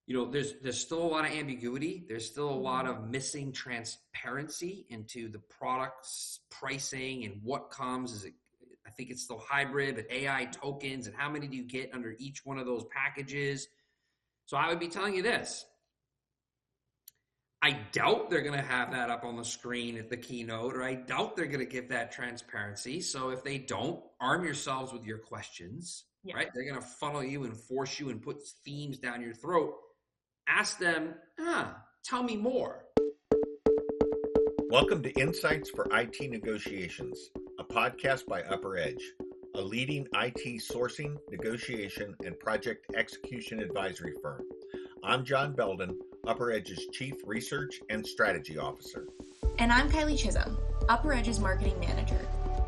There's still a lot of ambiguity. There's still a lot of missing transparency into the product's pricing and what comes. I think it's still hybrid, but AI tokens and how many do you get under each one of those packages? So I would be telling you this. I doubt they're going to have that up on the screen at the keynote, or I doubt they're going to give that transparency. So if they don't, arm yourselves with your questions, right? They're going to funnel you and force you and put themes down your throat. Ask them, tell me more. Welcome to Insights for IT Negotiations, a podcast by UpperEdge, a leading IT sourcing, negotiation, and project execution advisory firm. I'm John Belden, UpperEdge's Chief Research and Strategy Officer. And I'm Kylie Chisholm, UpperEdge's Marketing Manager.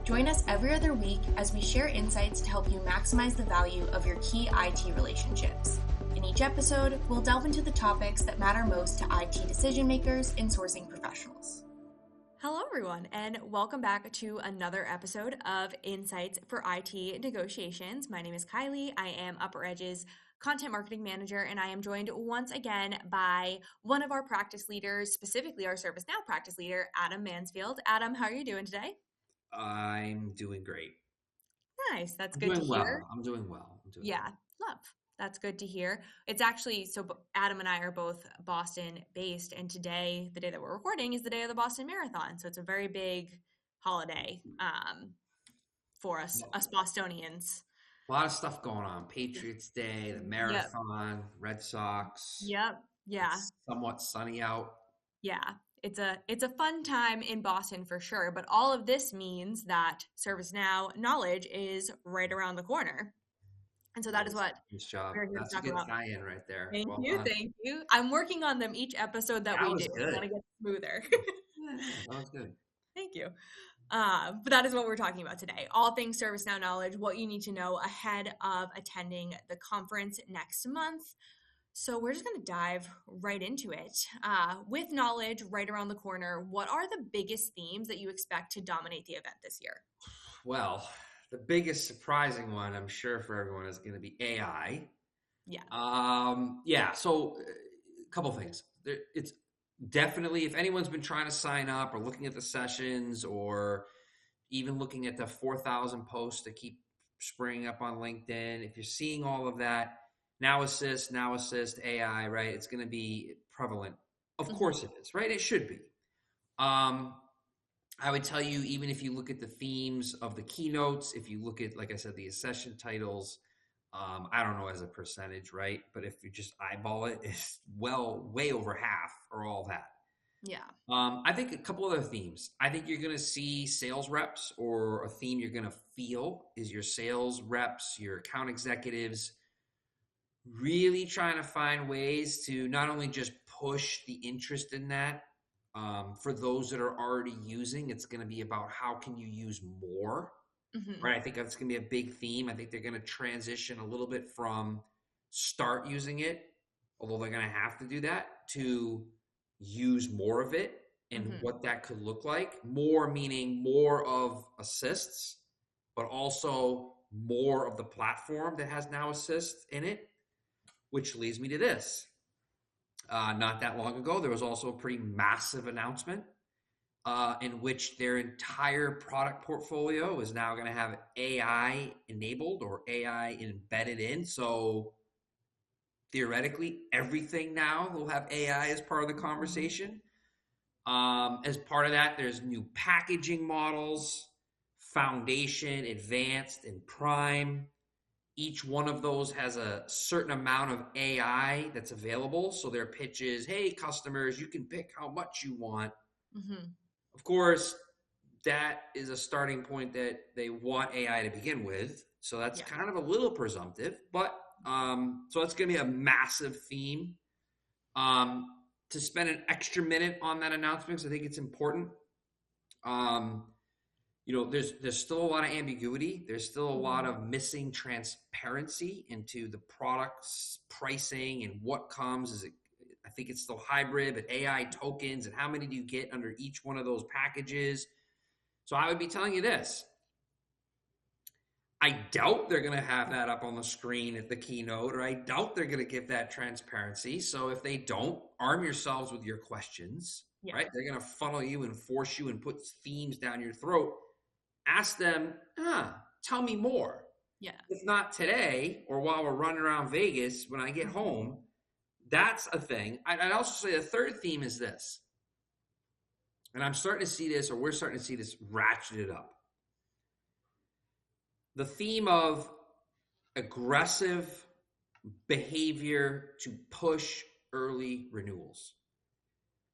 Join us every other week as we share insights to help you maximize the value of your key IT relationships. In each episode, we'll delve into the topics that matter most to IT decision makers and sourcing professionals. Hello, everyone, and welcome back to another episode of Insights for IT Negotiations. My name is Kylie. I am UpperEdge's Content Marketing Manager, and I am joined once again by one of our practice leaders, specifically our ServiceNow practice leader, Adam Mansfield. Adam, how are you doing today? I'm doing great. Nice. That's good to hear. I'm doing well. Love. That's good to hear. It's actually, so Adam and I are both Boston based, and today, the day that we're recording, is the day of the Boston Marathon. So it's a very big holiday for us Bostonians. A lot of stuff going on. Patriots Day, the marathon, Red Sox. Yep. Yeah. It's somewhat sunny out. Yeah. It's a fun time in Boston for sure. But all of this means that ServiceNow Knowledge is right around the corner. And so that is what nice job. That's a good tie-in right there. Thank you. I'm working on them each episode that we do. I want to get smoother. That was good. Thank you. But that is what we're talking about today. All things ServiceNow Knowledge, what you need to know ahead of attending the conference next month. So we're just going to dive right into it. With Knowledge right around the corner, what are the biggest themes that you expect to dominate the event this year? Well, the biggest surprising one, I'm sure for everyone, is going to be AI. So a couple things. It's definitely, if anyone's been trying to sign up or looking at the sessions or even looking at the 4,000 posts that keep springing up on LinkedIn, if you're seeing all of that, Now Assist, AI, right? It's going to be prevalent. Of course it is, right? It should be. I would tell you, even if you look at the themes of the keynotes, if you look at, like I said, the session titles, I don't know as a percentage, right? But if you just eyeball it, it's way over half or all that. Yeah. I think a couple other themes. I think you're going to see sales reps, or a theme you're going to feel is your sales reps, your account executives, really trying to find ways to not only just push the interest in that, for those that are already using, it's going to be about how can you use more, right? I think that's going to be a big theme. I think they're going to transition a little bit from start using it, although they're going to have to do that, to use more of it and what that could look like. More meaning more of assists, but also more of the platform that has Now Assist in it, which leads me to this. Not that long ago, there was also a pretty massive announcement in which their entire product portfolio is now going to have AI enabled or AI embedded in. So theoretically, everything now will have AI as part of the conversation. As part of that, there's new packaging models, Foundation, Advanced, and Prime. Each one of those has a certain amount of AI that's available. So their pitch is, hey, customers, you can pick how much you want. Of course, that is a starting point that they want AI to begin with. So that's kind of a little presumptive. But so it's going to be a massive theme. To spend an extra minute on that announcement, because I think it's important. There's still a lot of ambiguity. There's still a lot of missing transparency into the product's pricing and what comes. I think it's still hybrid, but AI tokens and how many do you get under each one of those packages? So I would be telling you this. I doubt they're going to have that up on the screen at the keynote, or I doubt they're going to give that transparency. So if they don't, arm yourselves with your questions, right? They're going to funnel you and force you and put themes down your throat. Ask them, tell me more. Yeah. If not today, or while we're running around Vegas, when I get home, that's a thing. I'd also say the third theme is this. And I'm starting to see this, or we're starting to see this ratcheted up. The theme of aggressive behavior to push early renewals.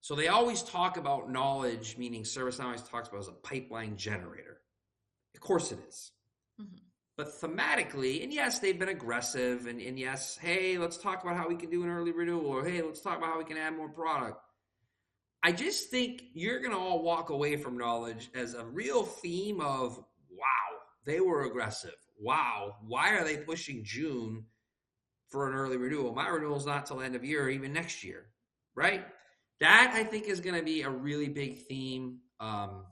So they always talk about knowledge, meaning ServiceNow always talks about as a pipeline generator. Of course it is. Mm-hmm. But thematically, and yes, they've been aggressive, and yes, hey, let's talk about how we can do an early renewal, or hey, let's talk about how we can add more product. I just think you're going to all walk away from knowledge as a real theme of, wow, they were aggressive. Wow, why are they pushing June for an early renewal? My renewal is not till end of year or even next year, right? That, I think, is going to be a really big theme that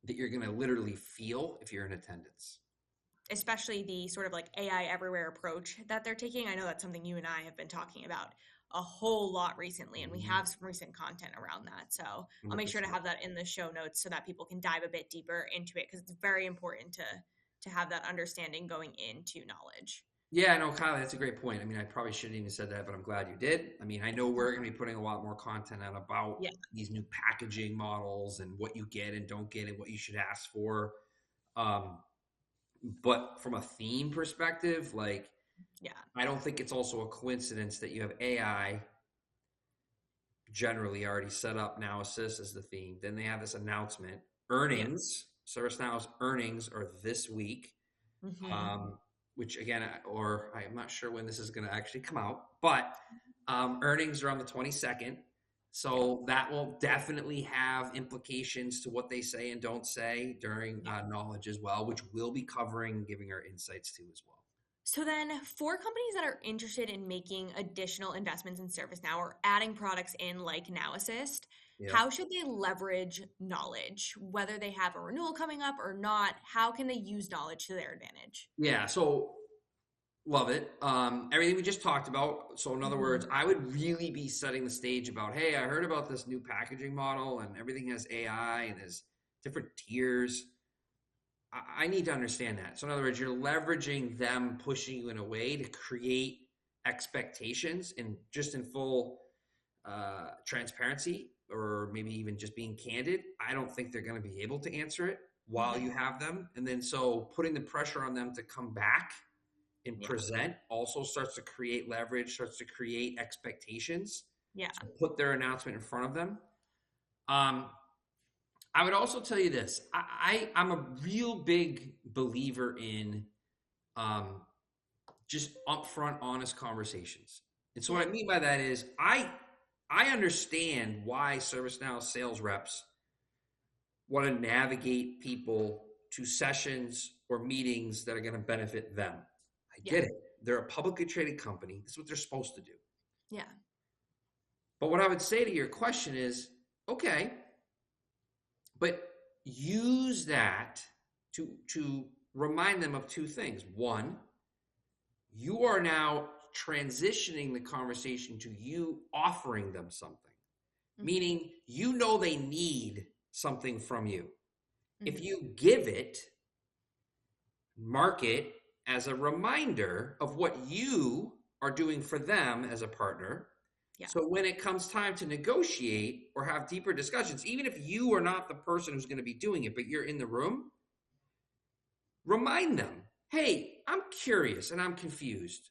you're going to literally feel if you're in attendance. Especially the sort of like AI everywhere approach that they're taking. I know that's something you and I have been talking about a whole lot recently, and we have some recent content around that. So 100%. I'll make sure to have that in the show notes so that people can dive a bit deeper into it, because it's very important to have that understanding going into knowledge. Yeah, no, Kylie, that's a great point. I mean, I probably shouldn't even said that, but I'm glad you did. I mean, I know we're going to be putting a lot more content out about these new packaging models and what you get and don't get and what you should ask for. But from a theme perspective, like, I don't think it's also a coincidence that you have AI generally already set up Now Assist as the theme. Then they have this announcement. Earnings, ServiceNow's earnings are this week, which again, or I'm not sure when this is going to actually come out, but earnings are on the 22nd. So that will definitely have implications to what they say and don't say during knowledge as well, which we'll be covering, giving our insights to as well. So then for companies that are interested in making additional investments in ServiceNow or adding products in like Now Assist, how should they leverage knowledge? Whether they have a renewal coming up or not, how can they use knowledge to their advantage? Yeah, so love it. Everything we just talked about. So in other words, I would really be setting the stage about, hey, I heard about this new packaging model and everything has AI and has different tiers. I need to understand that. So in other words, you're leveraging them, pushing you in a way to create expectations, and just in full transparency, or maybe even just being candid, I don't think they're going to be able to answer it while you have them. And then so putting the pressure on them to come back and present also starts to create leverage, starts to create expectations. So put their announcement in front of them. I would also tell you this. I'm a real big believer in just upfront, honest conversations. And so what I mean by that is I understand why ServiceNow sales reps want to navigate people to sessions or meetings that are going to benefit them. I get it. They're a publicly traded company. This is what they're supposed to do. Yeah. But what I would say to your question is, okay, but use that to remind them of two things. One, you are now transitioning the conversation to you offering them something, meaning you know they need something from you. If you give it, mark it as a reminder of what you are doing for them as a partner. So when it comes time to negotiate or have deeper discussions, even if you are not the person who's going to be doing it, but you're in the room, remind them, hey, I'm curious and I'm confused.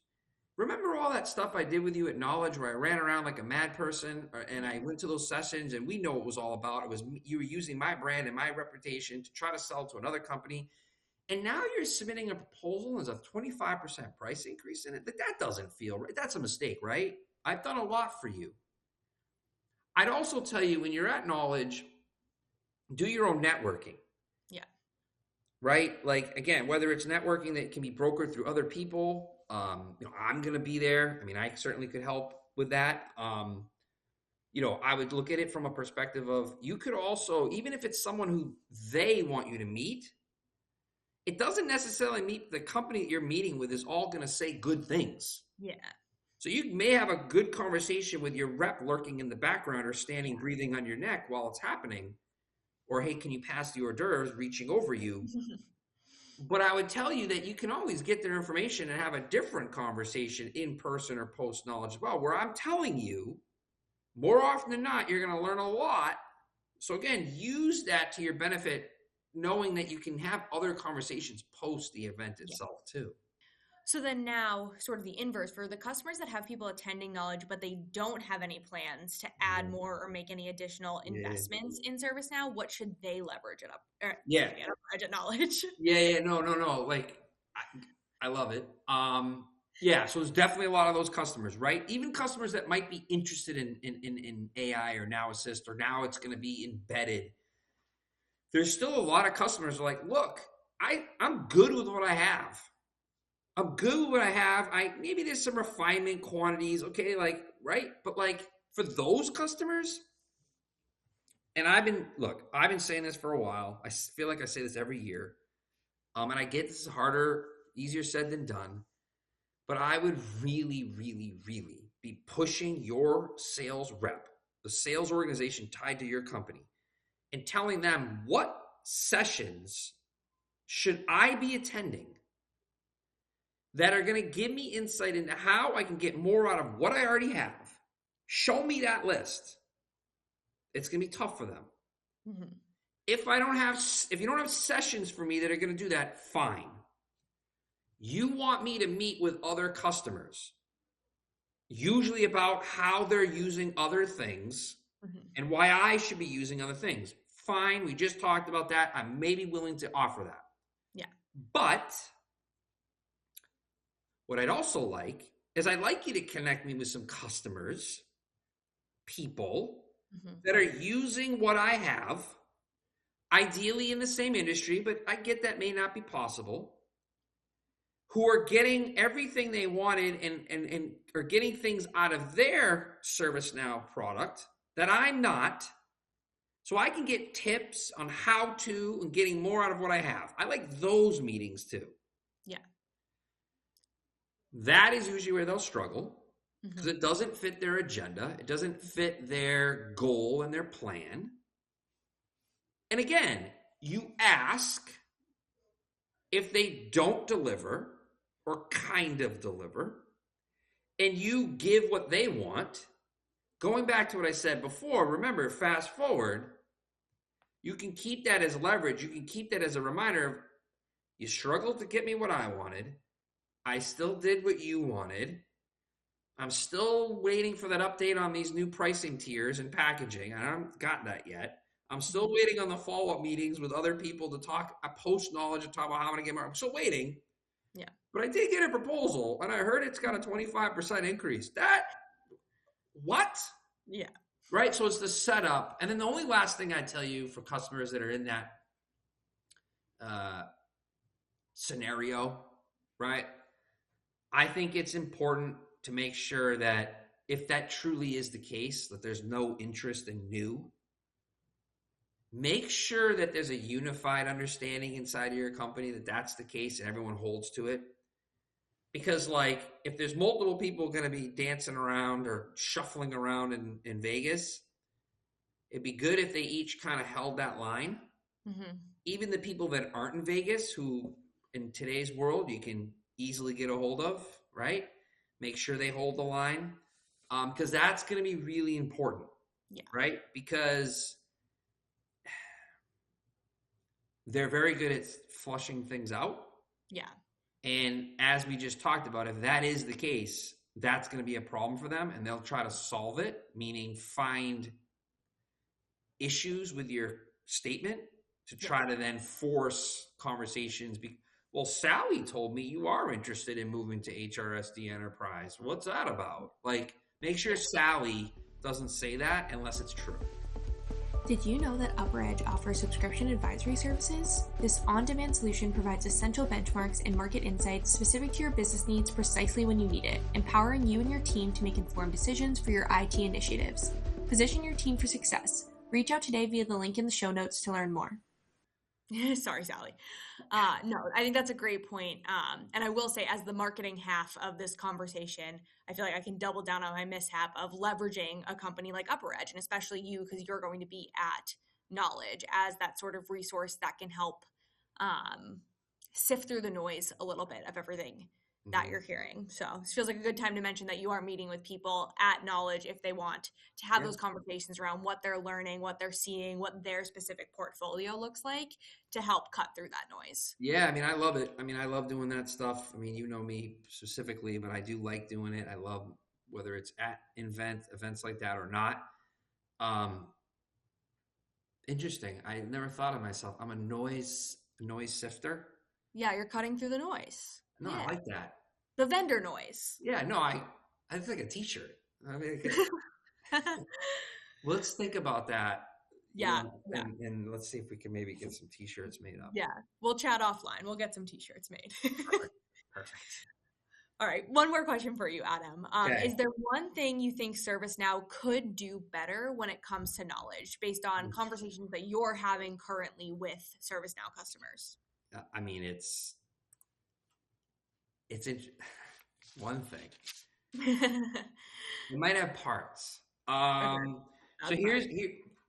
Remember all that stuff I did with you at Knowledge where I ran around like a mad person and I went to those sessions and we know what it was all about. It was you were using my brand and my reputation to try to sell to another company. And now you're submitting a proposal as a 25% price increase in it. That doesn't feel right. That's a mistake, right? I've done a lot for you. I'd also tell you when you're at Knowledge, do your own networking. Right? Like, again, whether it's networking that can be brokered through other people, I'm going to be there. I mean, I certainly could help with that. I would look at it from a perspective of you could also, even if it's someone who they want you to meet, it doesn't necessarily mean the company that you're meeting with is all going to say good things. Yeah. So you may have a good conversation with your rep lurking in the background or standing, breathing on your neck while it's happening. Or, hey, can you pass the hors d'oeuvres, reaching over you? But I would tell you that you can always get their information and have a different conversation in person or post knowledge as well, where I'm telling you, more often than not, you're going to learn a lot. So again, use that to your benefit, knowing that you can have other conversations post the event itself too. So then now, sort of the inverse, for the customers that have people attending Knowledge, but they don't have any plans to add more or make any additional investments in ServiceNow, what should they leverage it up? UpperEdge at Knowledge. No. Like, I love it. So there's definitely a lot of those customers, right? Even customers that might be interested in AI or Now Assist, or now it's going to be embedded. There's still a lot of customers who are like, look, I'm good with what I have. Maybe there's some refinement quantities, okay, like, right? But like for those customers, and I've been saying this for a while. I feel like I say this every year. And I get this is harder, easier said than done. But I would really, really, really be pushing your sales rep, the sales organization tied to your company, and telling them what sessions should I be attending that are going to give me insight into how I can get more out of what I already have. Show me that list. It's going to be tough for them. Mm-hmm. If you don't have sessions for me that are going to do that, fine. You want me to meet with other customers, usually about how they're using other things and why I should be using other things. Fine. We just talked about that. I'm maybe willing to offer that. Yeah. But what I'd also like is I'd like you to connect me with some customers, people that are using what I have, ideally in the same industry, but I get that may not be possible, who are getting everything they wanted and are getting things out of their ServiceNow product that I'm not, so I can get tips on how to and getting more out of what I have. I like those meetings too. Yeah. That is usually where they'll struggle because it doesn't fit their agenda. It doesn't fit their goal and their plan. And again, you ask if they don't deliver or kind of deliver, and you give what they want. Going back to what I said before, remember, fast forward, you can keep that as leverage. You can keep that as a reminder of, you struggled to get me what I wanted. I still did what you wanted. I'm still waiting for that update on these new pricing tiers and packaging. I haven't gotten that yet. I'm still waiting on the follow-up meetings with other people to talk, post knowledge and talk about how I'm going to get more. I'm still waiting. Yeah. But I did get a proposal, and I heard it's got a 25% increase. What? Yeah. Right? So it's the setup. And then the only last thing I tell you for customers that are in that scenario, right? I think it's important to make sure that if that truly is the case, that there's no interest in new, make sure that there's a unified understanding inside of your company that that's the case and everyone holds to it. Because like, if there's multiple people going to be dancing around or shuffling around in Vegas, it'd be good if they each kind of held that line. Even the people that aren't in Vegas, who in today's world you can easily get a hold of, right? Make sure they hold the line, because that's going to be really important, right? Because they're very good at flushing things out. Yeah. And as we just talked about, if that is the case, that's going to be a problem for them, and they'll try to solve it, meaning find issues with your statement to try to then force conversations. Well, Sally told me you are interested in moving to HRSD Enterprise. What's that about? Like, make sure Sally doesn't say that unless it's true. Did you know that UpperEdge offers subscription advisory services? This on-demand solution provides essential benchmarks and market insights specific to your business needs precisely when you need it, empowering you and your team to make informed decisions for your IT initiatives. Position your team for success. Reach out today via the link in the show notes to learn more. Sorry, Sally. No, I think that's a great point. And I will say, as the marketing half of this conversation, I feel like I can double down on my mishap of leveraging a company like UpperEdge, and especially you, because you're going to be at Knowledge as that sort of resource that can help sift through the noise a little bit of everything that you're hearing. So this feels like a good time to mention that you are meeting with people at Knowledge if they want to have those conversations around what they're learning, what they're seeing, what their specific portfolio looks like to help cut through that noise. Yeah, I mean, I love it. I mean, I love doing that stuff. I mean, you know me specifically, but I do like doing it. I love whether it's at events like that or not. Interesting. I never thought of myself. I'm a noise sifter. Yeah, you're cutting through the noise. No, yeah. I like that. The vendor noise. Yeah, no, I think like a t-shirt. I mean, let's think about that. Yeah, and let's see if we can maybe get some t-shirts made up. Yeah, we'll chat offline. We'll get some t-shirts made. Perfect. All right, one more question for you, Adam. Okay. Is there one thing you think ServiceNow could do better when it comes to knowledge based on conversations that you're having currently with ServiceNow customers? I mean, it's one thing. You might have parts. So here.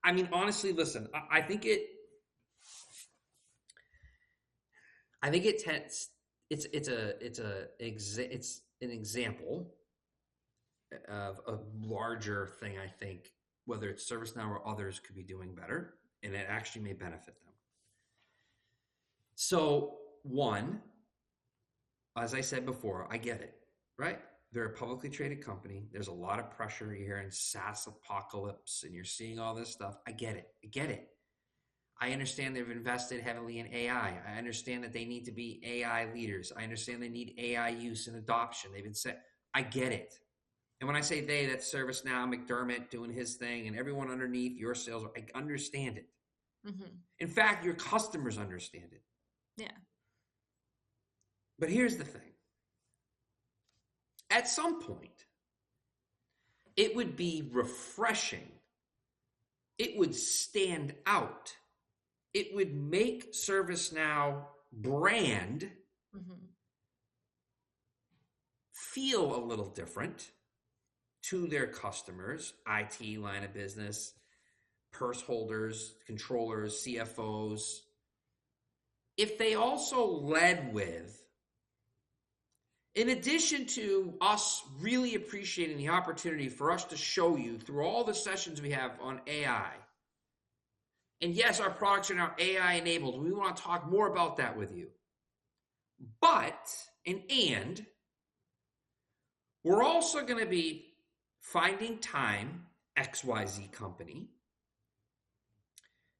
I mean, honestly, listen. I think it tends. It's an example of a larger thing. I think whether it's ServiceNow or others could be doing better, and it actually may benefit them. So one, as I said before, I get it, right? They're a publicly traded company. There's a lot of pressure. You're hearing SaaS apocalypse and you're seeing all this stuff. I get it. I understand they've invested heavily in AI. I understand that they need to be AI leaders. I understand they need AI use and adoption. They've been set. I get it. And when I say they, that's ServiceNow, McDermott doing his thing, and everyone underneath your sales. I understand it. Mm-hmm. In fact, your customers understand it. Yeah. But here's the thing. At some point, it would be refreshing. It would stand out. It would make ServiceNow brand feel a little different to their customers, IT line of business, purse holders, controllers, CFOs. If they also led with, in addition to us really appreciating the opportunity for us to show you through all the sessions we have on AI, and yes, our products are now AI enabled. We want to talk more about that with you. But, and we're also going to be finding time, XYZ company,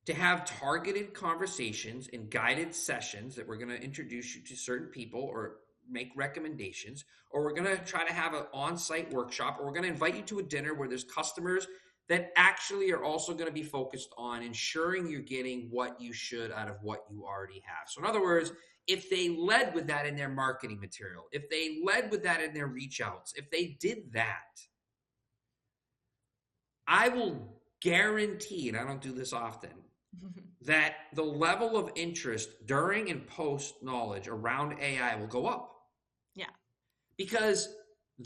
to have targeted conversations and guided sessions that we're going to introduce you to certain people or make recommendations, or we're going to try to have an on-site workshop, or we're going to invite you to a dinner where there's customers that actually are also going to be focused on ensuring you're getting what you should out of what you already have. So in other words, if they led with that in their marketing material, if they led with that in their reach outs, if they did that, I will guarantee, and I don't do this often, that the level of interest during and post knowledge around AI will go up. Yeah. Because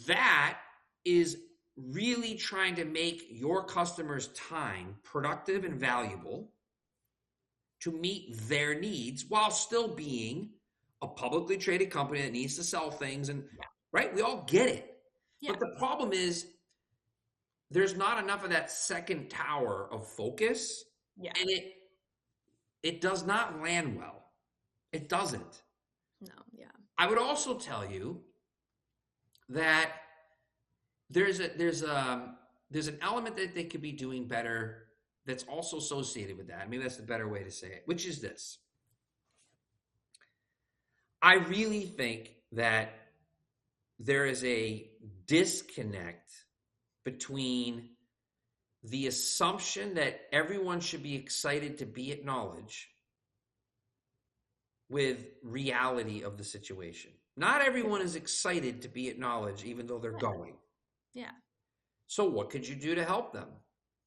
that is really trying to make your customers' time productive and valuable to meet their needs while still being a publicly traded company that needs to sell things. And right, we all get it. Yeah. But the problem is there's not enough of that second tower of focus. Yeah. And it does not land well. It doesn't. No, yeah. I would also tell you that there's an element that they could be doing better that's also associated with that. Maybe that's the better way to say it, which is this. I really think that there is a disconnect between the assumption that everyone should be excited to be at Knowledge with reality of the situation. Not everyone is excited to be at Knowledge, even though they're going. Yeah. So what could you do to help them?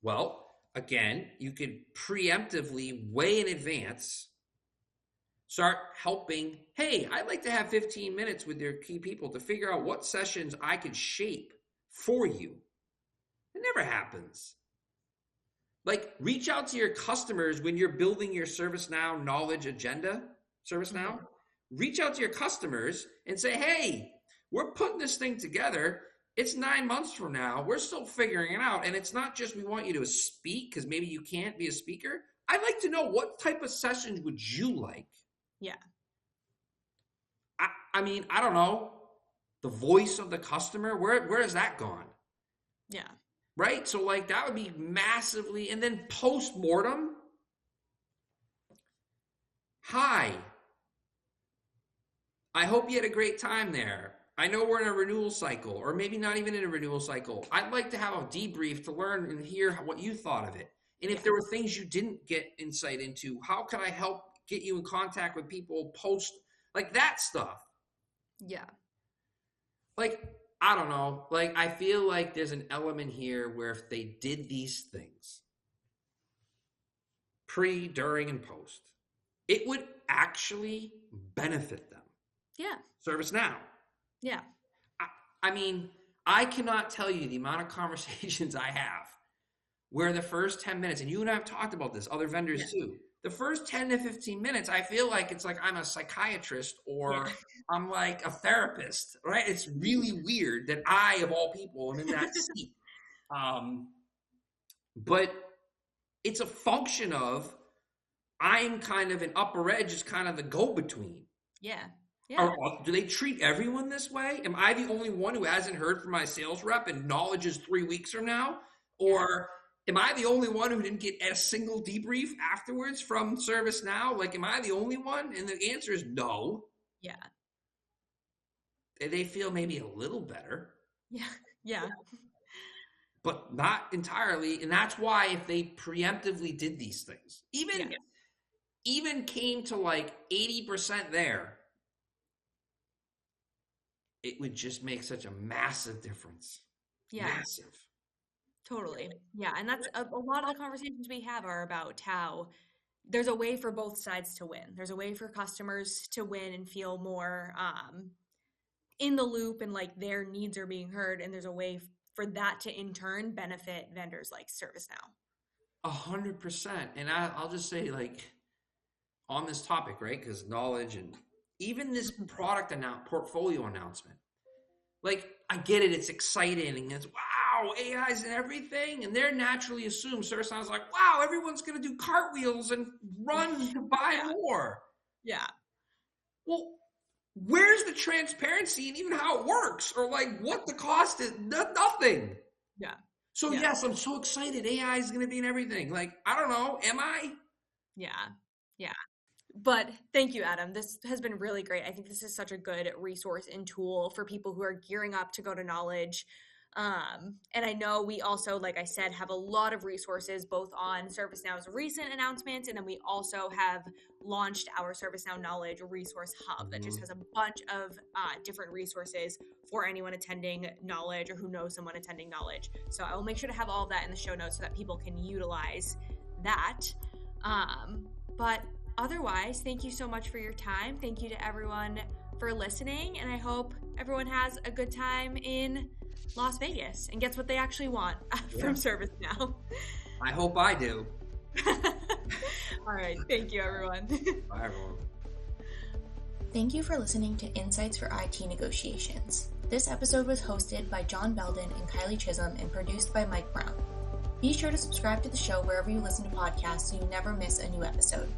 Well, again, you could preemptively, way in advance, Start helping. Hey, I'd like to have 15 minutes with your key people to figure out what sessions I could shape for you. It never happens. Like, reach out to your customers when you're building your ServiceNow knowledge agenda, ServiceNow. Reach out to your customers and say, hey, we're putting this thing together. It's 9 months from now. We're still figuring it out. And it's not just we want you to speak because maybe you can't be a speaker. I'd like to know, what type of sessions would you like? Yeah. I mean, I don't know. The voice of the customer, where has that gone? Yeah. Right? So like that would be massively, and then post-mortem. Hi. I hope you had a great time there. I know we're in a renewal cycle, or maybe not even in a renewal cycle. I'd like to have a debrief to learn and hear what you thought of it. And if there were things you didn't get insight into, how can I help get you in contact with people post, like that stuff? Yeah. Like, I don't know. Like, I feel like there's an element here where if they did these things, pre, during, and post, it would actually benefit them. Yeah. ServiceNow. Yeah. I mean, I cannot tell you the amount of conversations I have where the first 10 minutes, and you and I have talked about this, other vendors too, the first 10 to 15 minutes, I feel like it's like I'm a psychiatrist or I'm like a therapist, right? It's really weird that I, of all people, am in that seat. But it's a function of I'm kind of an UpperEdge is kind of the go-between. Yeah. Yeah. Do they treat everyone this way? Am I the only one who hasn't heard from my sales rep and knowledge is 3 weeks from now? Or am I the only one who didn't get a single debrief afterwards from ServiceNow? Like, am I the only one? And the answer is no. Yeah. They feel maybe a little better. Yeah. Yeah. But not entirely. And that's why if they preemptively did these things, even came to like 80% there, it would just make such a massive difference. Yeah. Massive. Totally. Yeah. And that's a lot of the conversations we have are about how there's a way for both sides to win. There's a way for customers to win and feel more in the loop and like their needs are being heard. And there's a way for that to in turn benefit vendors like ServiceNow. 100%. And I'll just say, like, on this topic, right? Because knowledge and even this product portfolio announcement, like, I get it. It's exciting. And it's, wow, AI's and everything. And they're naturally assumed ServiceNow's like, wow, everyone's going to do cartwheels and run to buy more. Yeah. Well, where's the transparency and even how it works? Or like what the cost is? Nothing. Yeah. So yes, I'm so excited. AI is going to be in everything. Like, I don't know. Am I? Yeah. Yeah. But thank you, Adam. This has been really great. I think this is such a good resource and tool for people who are gearing up to go to Knowledge. And I know we also, like I said, have a lot of resources both on ServiceNow's recent announcements, and then we also have launched our ServiceNow Knowledge Resource Hub that just has a bunch of different resources for anyone attending Knowledge or who knows someone attending Knowledge. So I will make sure to have all of that in the show notes so that people can utilize that. But otherwise, thank you so much for your time. Thank you to everyone for listening, and I hope everyone has a good time in Las Vegas and gets what they actually want from ServiceNow. I hope I do. All right. Thank you, everyone. Bye, everyone. Thank you for listening to Insights for IT Negotiations. This episode was hosted by John Belden and Kylie Chisholm and produced by Mike Brown. Be sure to subscribe to the show wherever you listen to podcasts so you never miss a new episode.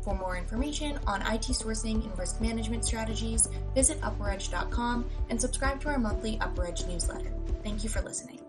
For more information on IT sourcing and risk management strategies, visit UpperEdge.com and subscribe to our monthly UpperEdge newsletter. Thank you for listening.